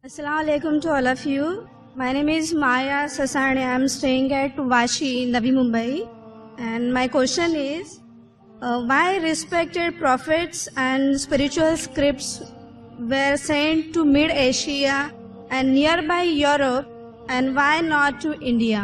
Assalamu alaikum to all of you. My name is Maya Sasani. I am staying at Vashi, Navi Mumbai. And my question is, why respected prophets and spiritual scripts were sent to Mid-Asia and nearby Europe, and why not to India?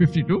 52,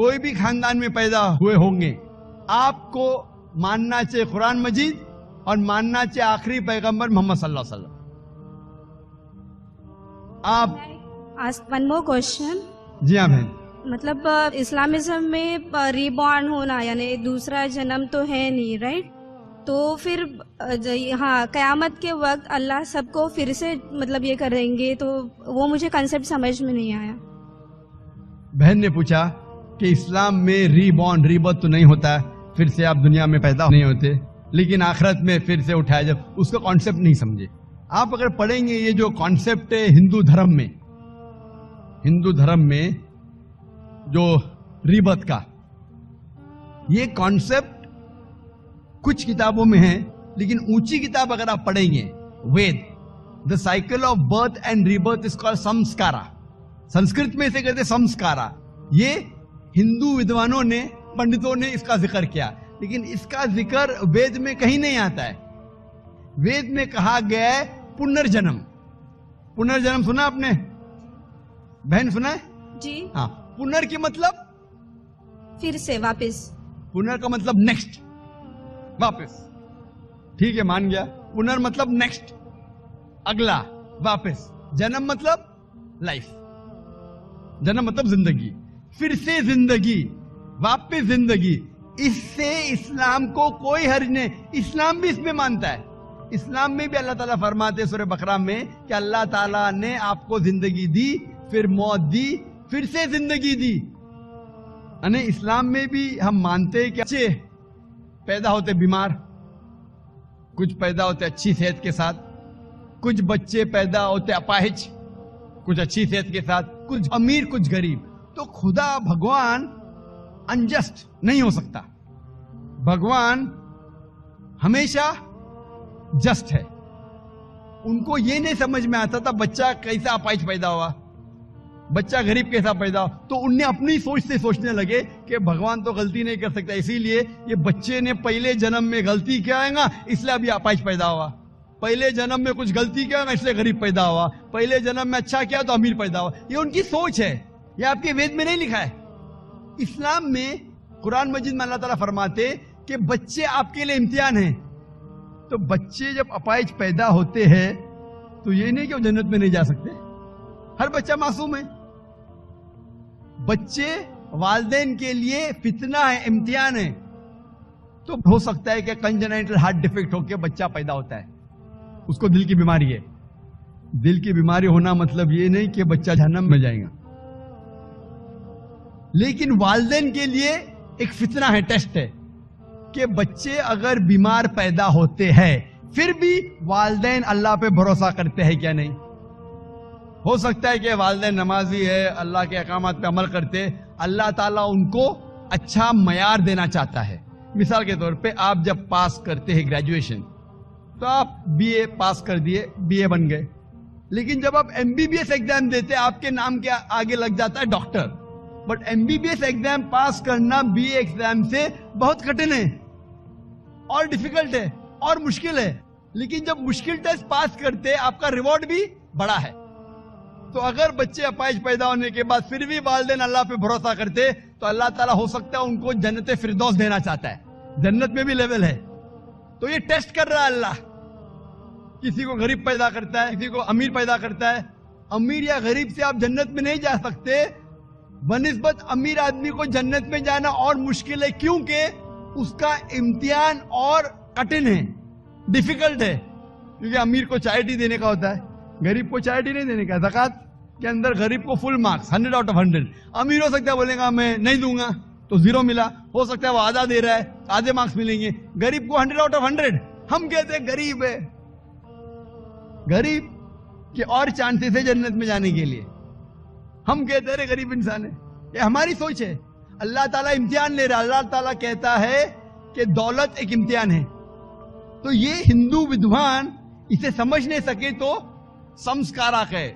کوئی بھی خاندان میں پیدا ہوئے ہوں گے، آپ کو ماننا چاہیے قرآن مجید اور ماننا چاہیے آخری پیغمبر محمد صلی اللہ علیہ وسلم. آپ ask one more question. جی ہاں بہن. مطلب اسلامزم میں ری بورن ہونا یعنی دوسرا جنم تو ہے نہیں، رائٹ؟ تو پھر ہاں قیامت کے وقت اللہ سب کو پھر سے مطلب یہ کریں گے، تو وہ مجھے کنسیپٹ سمجھ میں نہیں آیا. بہن نے پوچھا کہ اسلام میں ری بورن ری برتھ تو نہیں ہوتا ہے، پھر سے آپ دنیا میں پیدا نہیں ہوتے، لیکن آخرت میں پھر سے اٹھایا جب اس کا کانسیپٹ نہیں سمجھے. آپ اگر پڑھیں گے یہ جو کانسیپٹ ہے ہندو دھرم میں جو ری برتھ کا، یہ کانسیپٹ کچھ کتابوں میں ہے، لیکن اونچی کتاب اگر آپ پڑھیں گے Veda, the cycle of birth and rebirth is called samskara. Sanskrit میں اسے کہتے سمسکارا. یہ ہندو ودوانوں نے پنڈتوں نے اس کا ذکر کیا، لیکن اس کا ذکر وید میں کہیں نہیں آتا ہے. وید میں کہا گیا ہے پنرجنم. پنرجنم سنا آپ نے؟ بہن سنا ہے؟ جی ہاں. پنر کی مطلب پھر سے واپس، پنر کا مطلب نیکسٹ، واپس. ٹھیک ہے مان گیا. پنر مطلب نیکسٹ، اگلا، واپس. جنم مطلب لائف، جنم مطلب زندگی، پھر سے زندگی، واپس زندگی. اس سے اسلام کو کوئی حرج نہیں. اسلام بھی اس میں مانتا ہے. اسلام میں بھی اللہ تعالیٰ فرماتے سورہ بقرہ میں کہ اللہ تعالیٰ نے آپ کو زندگی دی، پھر موت دی، پھر سے زندگی دی. یعنی اسلام میں بھی ہم مانتے کہ بچے پیدا ہوتے بیمار، کچھ پیدا ہوتے اچھی صحت کے ساتھ، کچھ بچے پیدا ہوتے اپاہج، کچھ اچھی صحت کے ساتھ، کچھ امیر کچھ غریب. تو خدا بھگوان انجسٹ نہیں ہو سکتا. بھگوان ہمیشہ جسٹ ہے. ان کو یہ نہیں سمجھ میں آتا تھا بچہ کیسا اپاہج پیدا ہوا، بچہ غریب کیسا پیدا ہوا. تو ان نے اپنی سوچ سے سوچنے لگے کہ بھگوان تو غلطی نہیں کر سکتا، اسی لیے یہ بچے نے پہلے جنم میں غلطی کیا ہے گا اس لیے ابھی اپاہج پیدا ہوا، پہلے جنم میں کچھ غلطی کیا اس لیے غریب پیدا ہوا، پہلے جنم میں اچھا کیا تو امیر پیدا ہوا. یہ ان کی سوچ ہے، یہ آپ کے وید میں نہیں لکھا ہے. اسلام میں قرآن مجید میں اللہ تعالیٰ فرماتے کہ بچے آپ کے لیے امتحان ہیں. تو بچے جب اپاہج پیدا ہوتے ہیں تو یہ نہیں کہ وہ جنت میں نہیں جا سکتے. ہر بچہ معصوم ہے. بچے والدین کے لیے فتنہ ہے، امتحان ہے. تو ہو سکتا ہے کہ کنجنائٹل ہارٹ ڈیفیکٹ ہو کے بچہ پیدا ہوتا ہے، اس کو دل کی بیماری ہے. دل کی بیماری ہونا مطلب یہ نہیں کہ بچہ جہنم میں جائے گا، لیکن والدین کے لیے ایک فتنہ ہے، ٹیسٹ ہے کہ بچے اگر بیمار پیدا ہوتے ہیں پھر بھی والدین اللہ پہ بھروسہ کرتے ہیں کیا نہیں. ہو سکتا ہے کہ والدین نمازی ہے، اللہ کے احکامات پہ عمل کرتے، اللہ تعالیٰ ان کو اچھا معیار دینا چاہتا ہے. مثال کے طور پہ آپ جب پاس کرتے ہیں گریجویشن تو آپ بی اے پاس کر دیے، بی اے بن گئے، لیکن جب آپ M B B S exam دیتے آپ کے نام کے آگے لگ جاتا ہے doctor. But M B B S exam pass کرنا بی اے ایگزام سے بہت کٹھن ہے اور ڈیفیکلٹ ہے اور مشکل ہے. لیکن جب مشکل ٹیسٹ پاس کرتے آپ کا ریوارڈ بھی بڑا ہے. تو اگر بچے اپاہج پیدا ہونے کے بعد پھر بھی والدین اللہ پہ بھروسہ کرتے تو اللہ تعالیٰ ہو سکتا ہے ان کو جنت فردوس دینا چاہتا ہے. جنت میں بھی لیول ہے. تو یہ ٹیسٹ کر رہا ہے اللہ. کسی کو غریب پیدا کرتا ہے، کسی کو امیر پیدا کرتا ہے. امیر یا غریب سے آپ جنت میں نہیں جا سکتے، بنسبت امیر آدمی کو جنت میں جانا اور مشکل ہے، کیونکہ اس کا امتحان اور کٹھن ہے، ڈیفیکلٹ ہے. کیونکہ امیر کو چیریٹی دینے کا ہوتا ہے، غریب کو چیریٹی نہیں دینے کا. زکات کے اندر غریب کو فل مارکس 100 آؤٹ آف 100. امیر ہو سکتا ہے بولے گا میں نہیں دوں گا تو 0 ملا، ہو سکتا ہے وہ آدھا دے رہا ہے آدھے مارکس ملیں گے. غریب کو 100 آؤٹ آف 100. ہم کہتے ہیں غریب ہے، غریب کے اور چانسز ہے جنت میں جانے کے لیے. ہم کہتے ہیں غریب انسان ہے. یہ ہماری سوچ ہے. اللہ تعالیٰ امتحان لے رہا. اللہ تعالیٰ کہتا ہے کہ دولت ایک امتحان ہے. تو یہ ہندو ودوان اسے سمجھ نہیں سکے تو سمسکارا ہے،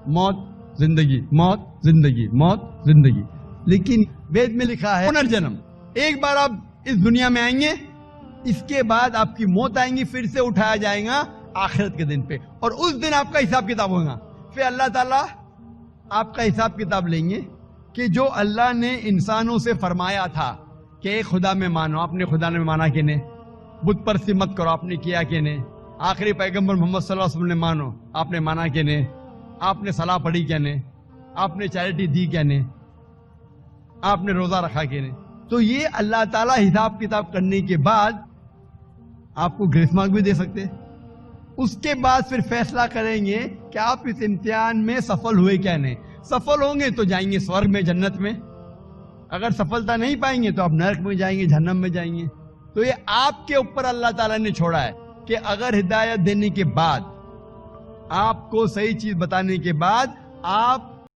موت زندگی، موت زندگی، موت زندگی. لیکن وید میں لکھا ہے پنرجنم. ایک بار آپ اس دنیا میں آئیں گے، اس کے بعد آپ کی موت آئیں گی، پھر سے اٹھایا جائے گا آخرت کے دن پہ، اور اس دن آپ کا حساب کتاب ہوگا. پھر اللہ تعالیٰ آپ کا حساب کتاب لیں گے کہ جو اللہ نے انسانوں سے فرمایا تھا کہ ایک خدا میں مانو، آپ نے خدا نے مانا کہ نہیں؟ بت پرستی مت کرو، آپ نے کیا کہ نہیں؟ آخری پیغمبر محمد صلی اللہ علیہ وسلم نے مانو، آپ نے مانا کہ نہیں؟ آپ نے صلاح پڑھی کہ نہیں؟ آپ نے چیریٹی دی کہ نہیں؟ آپ نے روزہ رکھا کہ نہیں؟ تو یہ اللہ تعالیٰ حساب کتاب کرنے کے بعد آپ کو گریس مارک بھی دے سکتے، اس کے بعد پھر فیصلہ کریں گے کہ آپ اس امتحان میں سفل ہوئے کیا نہیں۔ سفل ہوں گے تو جائیں گے سورگ میں، جنت میں، اگر سفلتا نہیں پائیں گے تو آپ نرک میں جائیں گے، جہنم میں جائیں گے۔ تو یہ آپ کے اوپر اللہ تعالیٰ نے چھوڑا ہے کہ اگر ہدایت دینے کے بعد، آپ کو صحیح چیز بتانے کے بعد آپ